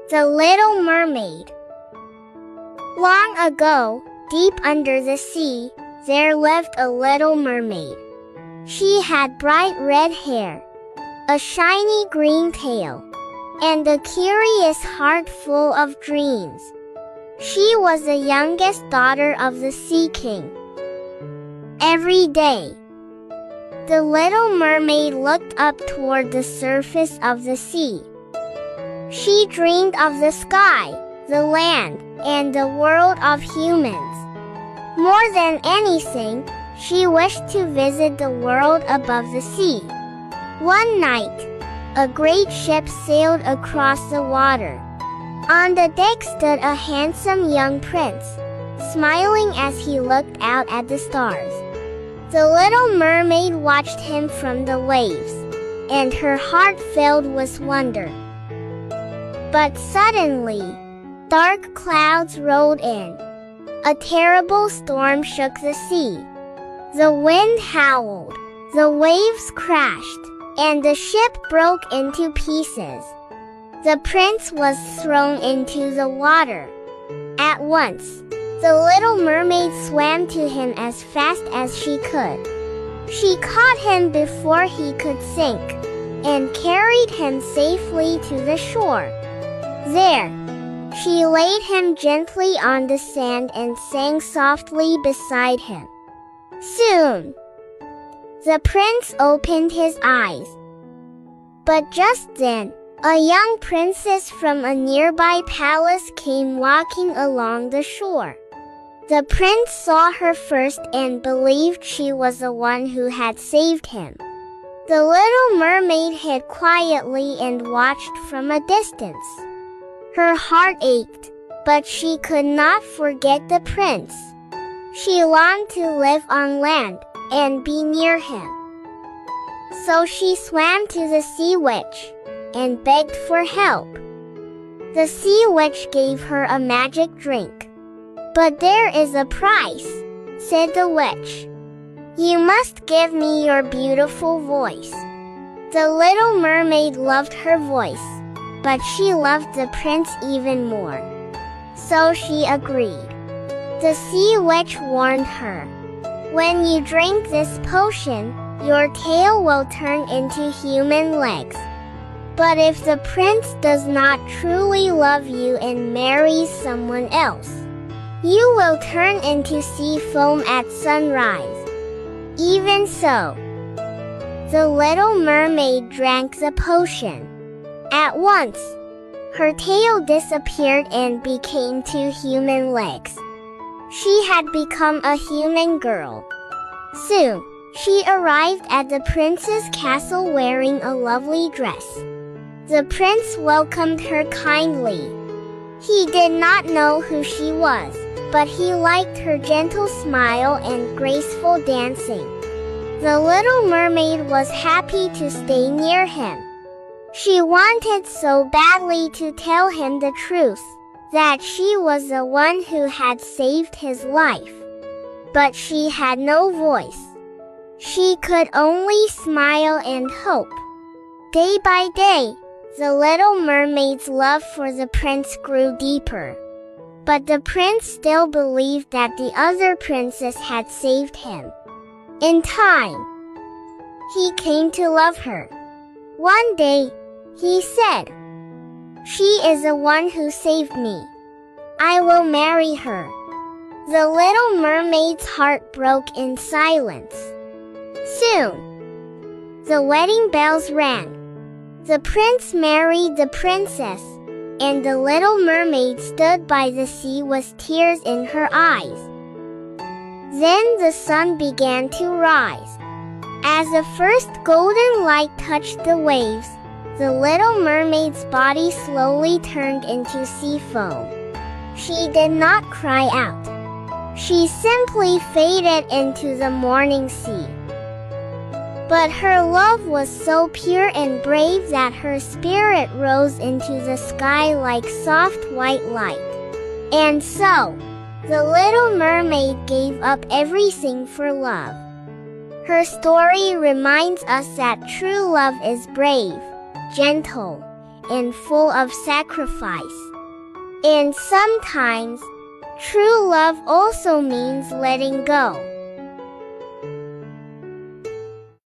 The Little Mermaid. Long ago, deep under the sea, there lived a little mermaid. She had bright red hair, a shiny green tail, and a curious heart full of dreams. She was the youngest daughter of the Sea King. Every day, the little mermaid looked up toward the surface of the sea. She dreamed of the sky, the land, and the world of humans. More than anything, she wished to visit the world above the sea. One night, a great ship sailed across the water. On the deck stood a handsome young prince, smiling as he looked out at the stars. The little mermaid watched him from the waves, and her heart filled with wonder. But suddenly, dark clouds rolled in. A terrible storm shook the sea. The wind howled, the waves crashed, and the ship broke into pieces. The prince was thrown into the water. At once, the little mermaid swam to him as fast as she could. She caught him before he could sink, and carried him safely to the shore. There, she laid him gently on the sand and sang softly beside him. Soon, the prince opened his eyes. But just then, a young princess from a nearby palace came walking along the shore. The prince saw her first and believed she was the one who had saved him. The little mermaid hid quietly and watched from a distance. Her heart ached, but she could not forget the prince. She longed to live on land and be near him. So she swam to the sea witch and begged for help. The sea witch gave her a magic drink. But there is a price, said the witch. You must give me your beautiful voice. The little mermaid loved her voice, but she loved the prince even more. So she agreed. The sea witch warned her. When you drink this potion, your tail will turn into human legs. But if the prince does not truly love you and marries someone else, you will turn into sea foam at sunrise. Even so, the little mermaid drank the potion. At once, her tail disappeared and became 2 human legs. She had become a human girl. Soon, she arrived at the prince's castle wearing a lovely dress. The prince welcomed her kindly. He did not know who she was, but he liked her gentle smile and graceful dancing. The little mermaid was happy to stay near him. She wanted so badly to tell him the truth, that she was the one who had saved his life. But she had no voice. She could only smile and hope. Day by day, the little mermaid's love for the prince grew deeper. But the prince still believed that the other princess had saved him. In time, he came to love her. One day, he said, "She is the one who saved me. I will marry her." The little mermaid's heart broke in silence. Soon, the wedding bells rang. The prince married the princess, and the little mermaid stood by the sea with tears in her eyes. Then the sun began to rise. As the first golden light touched the waves, the little mermaid's body slowly turned into sea foam. She did not cry out. She simply faded into the morning sea. But her love was so pure and brave that her spirit rose into the sky like soft white light. And so, the little mermaid gave up everything for love. Her story reminds us that true love is brave, gentle, and full of sacrifice. And sometimes, true love also means letting go.